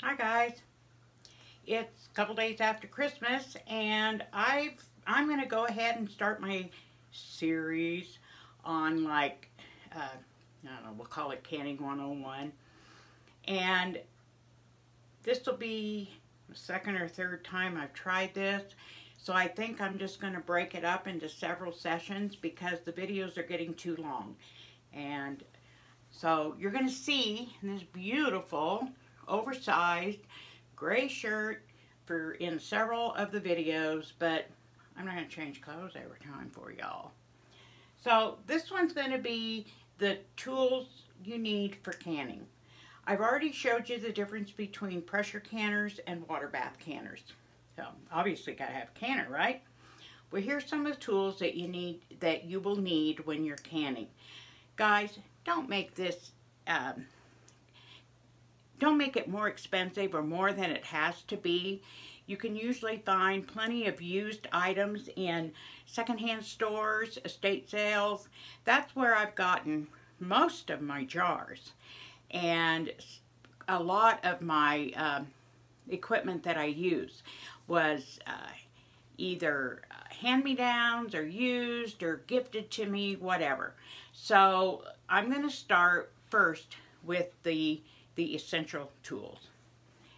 Hi guys, it's a couple days after Christmas and I'm going to go ahead and start my series on I don't know, we'll call it Canning 101, and this will be the second or third time I've tried this, so I think I'm just going to break it up into several sessions because the videos are getting too long. And so you're going to see this beautiful oversized gray shirt in several of the videos, but I'm not going to change clothes every time for y'all. So this one's going to be the tools you need for canning. I've already showed you the difference between pressure canners and water bath canners. So obviously got to have a canner, right? Well, here's some of the tools that you will need when you're canning. Guys, don't make this don't make it more expensive or more than it has to be. You can usually find plenty of used items in secondhand stores, estate sales. That's where I've gotten most of my jars. And a lot of my equipment that I use was either hand-me-downs or used or gifted to me, whatever. So I'm going to start first with the essential tools.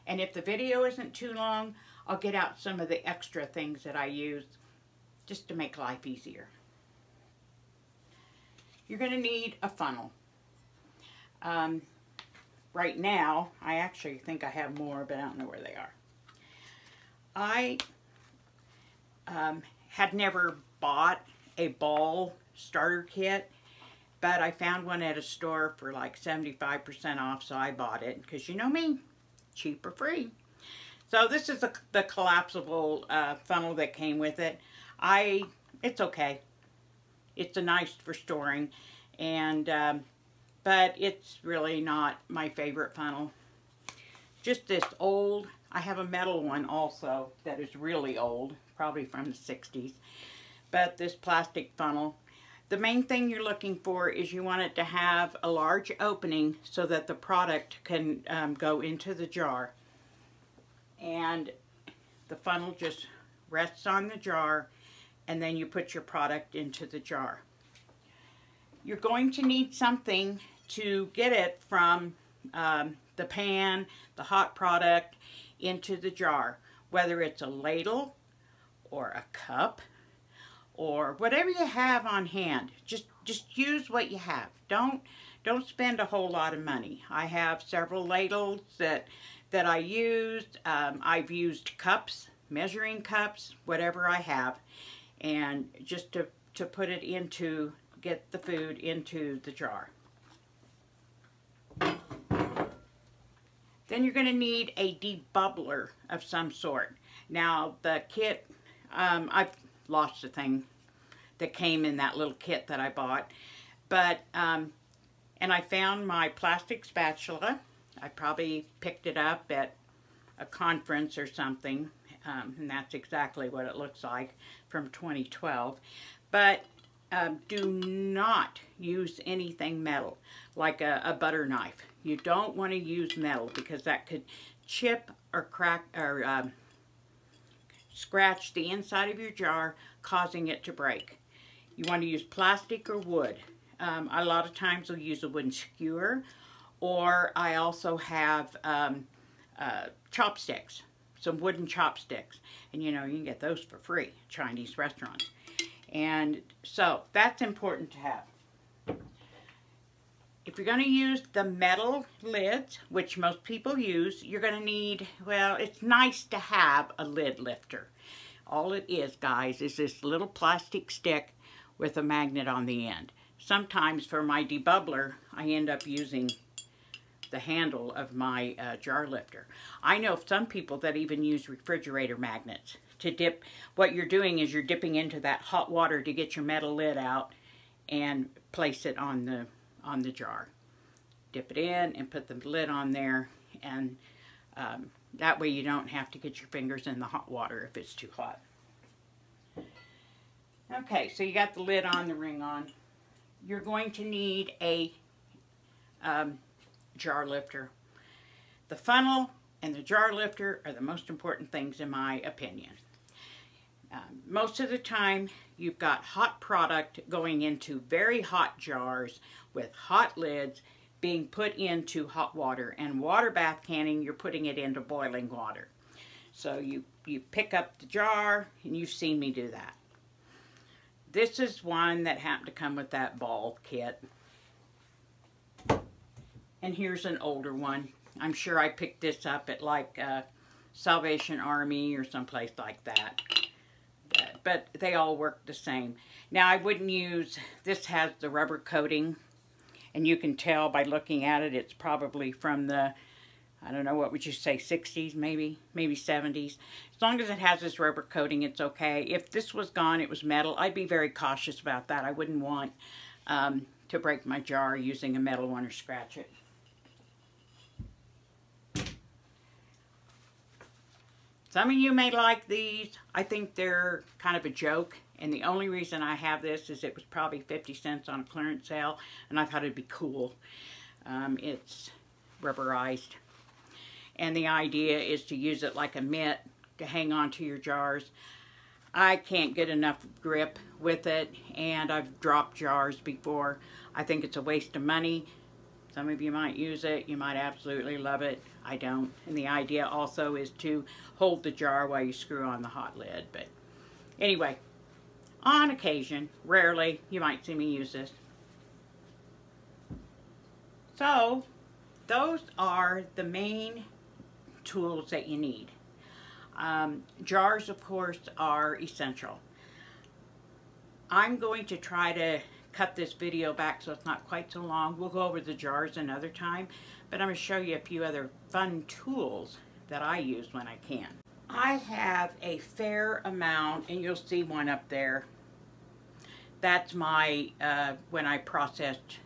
And if the video isn't too long, I'll get out some of the extra things that I use just to make life easier. You're going to need a funnel. Right now, I actually think I have more, but I don't know where they are. I had never bought a ball starter kit, but I found one at a store for like 75% off, so I bought it because you know me, cheap or free. So this is the collapsible funnel that came with it. It's okay. It's nice for storing, and but it's really not my favorite funnel. Just this old, I have a metal one also that is really old, probably from the 60s. But this plastic funnel, the main thing you're looking for is you want it to have a large opening so that the product can go into the jar. And the funnel just rests on the jar, and then you put your product into the jar. You're going to need something to get it from the pan, the hot product, into the jar, whether it's a ladle or a cup or whatever you have on hand. Just use what you have. Don't spend a whole lot of money. I have several ladles that I used. I've used cups, measuring cups, whatever I have, and just to put it into, get the food into the jar. Then you're going to need a debubbler of some sort. Now the kit, I've lost the thing that came in that little kit that I bought, but and I found my plastic spatula. I probably picked it up at a conference or something, and that's exactly what it looks like, from 2012. But do not use anything metal, like a butter knife. You don't want to use metal because that could chip or crack or scratch the inside of your jar, causing it to break. You want to use plastic or wood. A lot of times I'll use a wooden skewer, or I also have chopsticks, some wooden chopsticks. And you know, you can get those for free at Chinese restaurants. And so that's important to have. If you're going to use the metal lids, which most people use, you're going to need, well, it's nice to have a lid lifter. All it is, guys, is this little plastic stick with a magnet on the end. Sometimes for my debubbler, I end up using the handle of my jar lifter. I know some people that even use refrigerator magnets to dip. What you're doing is you're dipping into that hot water to get your metal lid out and place it on the jar. Dip it in and put the lid on there, and that way you don't have to get your fingers in the hot water if it's too hot. Okay, so you got the lid on, the ring on. You're going to need a jar lifter. The funnel and the jar lifter are the most important things in my opinion. Most of the time you've got hot product going into very hot jars with hot lids being put into hot water, and water bath canning, you're putting it into boiling water. So you pick up the jar, and you've seen me do that. This is one that happened to come with that ball kit. And here's an older one. I'm sure I picked this up at like Salvation Army or someplace like that. But they all work the same. Now I wouldn't use, this has the rubber coating, and you can tell by looking at it, it's probably from the, I don't know, what would you say, 60s maybe 70s. As long as it has this rubber coating, it's okay. If this was gone, it was metal, I'd be very cautious about that. I wouldn't want to break my jar using a metal one or scratch it. Some of you may like these. I think they're kind of a joke, and the only reason I have this is it was probably 50 cents on a clearance sale, and I thought it'd be cool. It's rubberized, and the idea is to use it like a mitt to hang on to your jars. I can't get enough grip with it, and I've dropped jars before. I think it's a waste of money. Some of you might use it. You might absolutely love it. I don't. And the idea also is to hold the jar while you screw on the hot lid. But anyway, on occasion, rarely, you might see me use this. So, those are the main tools that you need. Jars, of course, are essential. I'm going to try to cut this video back so it's not quite so long. We'll go over the jars another time, but I'm going to show you a few other fun tools that I use when I can. I have a fair amount, and you'll see one up there. That's my, when I processed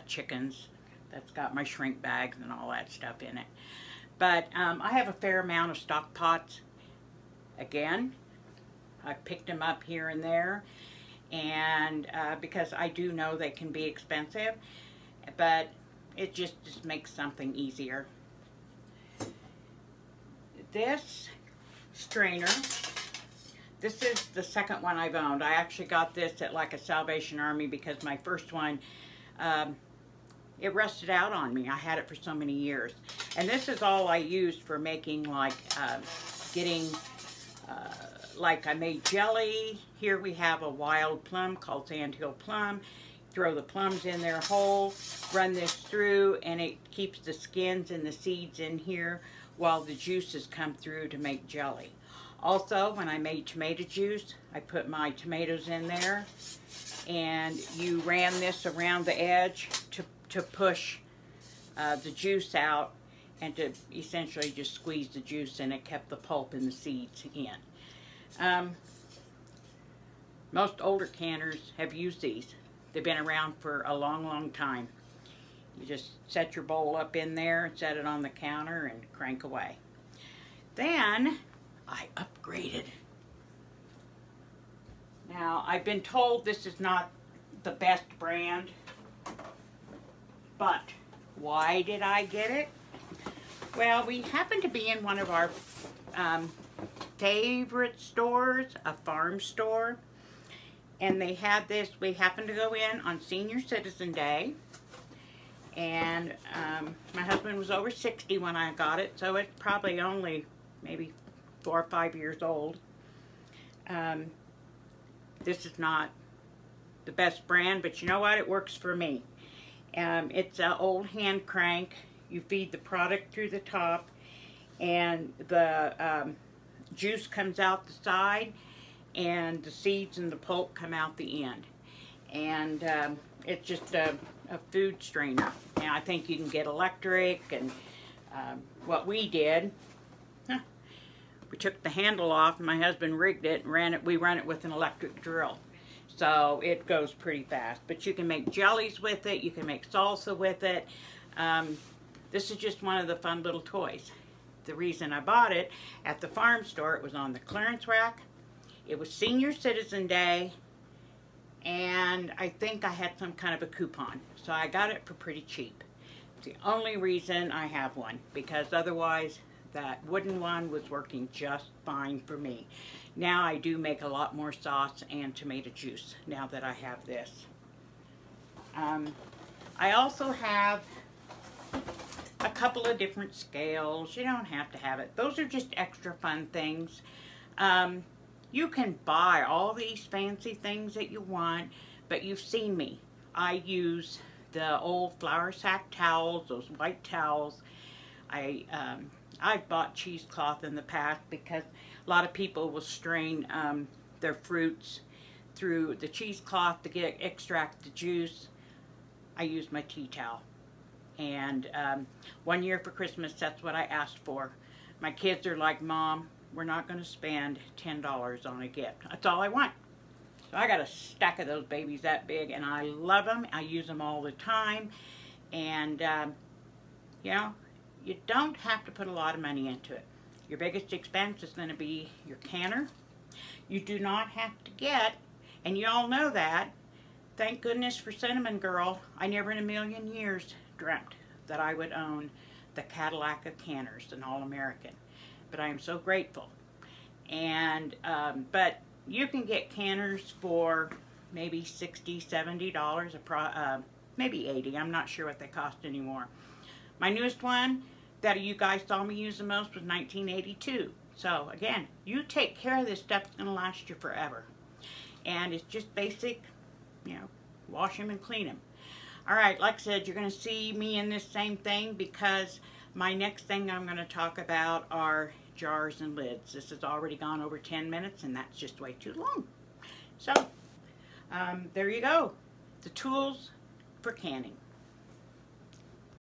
chickens. That's got my shrink bags and all that stuff in it. But I have a fair amount of stock pots. Again, I picked them up here and there, and because I do know they can be expensive, but it just makes something easier. This strainer, this is the second one I've owned. I actually got this at like a Salvation Army because my first one, it rusted out on me. I had it for so many years. And this is all I used for making like, like I made jelly. Here we have a wild plum called Sandhill Plum. Throw the plums in there whole, run this through, and it keeps the skins and the seeds in here while the juices come through to make jelly. Also, when I made tomato juice, I put my tomatoes in there, and you ran this around the edge to push the juice out and to essentially just squeeze the juice, and it kept the pulp and the seeds in. Most older canners have used these. They've been around for a long, long time. You just set your bowl up in there and set it on the counter and crank away. Then I upgraded. Now, I've been told this is not the best brand, but why did I get it? Well, we happen to be in one of our favorite stores, a farm store, and they had this. We happened to go in on Senior Citizen Day, and my husband was over 60 when I got it, so it's probably only maybe 4 or 5 years old. This is not the best brand, but you know what? It works for me. It's an old hand crank. You feed the product through the top, and the juice comes out the side, and the seeds and the pulp come out the end. And it's just a food strainer. Now, I think you can get electric, and what we did, we took the handle off, and my husband rigged it and we run it with an electric drill. So it goes pretty fast. But you can make jellies with it, you can make salsa with it. This is just one of the fun little toys. The reason I bought it at the farm store, it was on the clearance rack. It was Senior Citizen Day, and I think I had some kind of a coupon. So I got it for pretty cheap. It's the only reason I have one, because otherwise that wooden one was working just fine for me. Now I do make a lot more sauce and tomato juice now that I have this. I also have a couple of different scales. You don't have to have it. Those are just extra fun things. You can buy all these fancy things that you want, but you've seen me. I use the old flour sack towels, those white towels. I've bought cheesecloth in the past because a lot of people will strain their fruits through the cheesecloth to extract the juice. I use my tea towel. And one year for Christmas, that's what I asked for. My kids are like, Mom, we're not going to spend $10 on a gift. That's all I want. So I got a stack of those babies that big, and I love them. I use them all the time. And, you know, you don't have to put a lot of money into it. Your biggest expense is going to be your canner. You do not have to get, and you all know that, thank goodness for Cinnamon Girl, I never in a million years dreamt that I would own the Cadillac of canners, an All-American. But I am so grateful. And, but you can get canners for maybe $60, $70, maybe $80. I'm not sure what they cost anymore. My newest one that you guys saw me use the most was 1982. So again, you take care of this stuff, it's going to last you forever. And it's just basic, you know, wash them and clean them. Alright, like I said, you're going to see me in this same thing because my next thing I'm going to talk about are jars and lids. This has already gone over 10 minutes and that's just way too long. So, there you go. The tools for canning.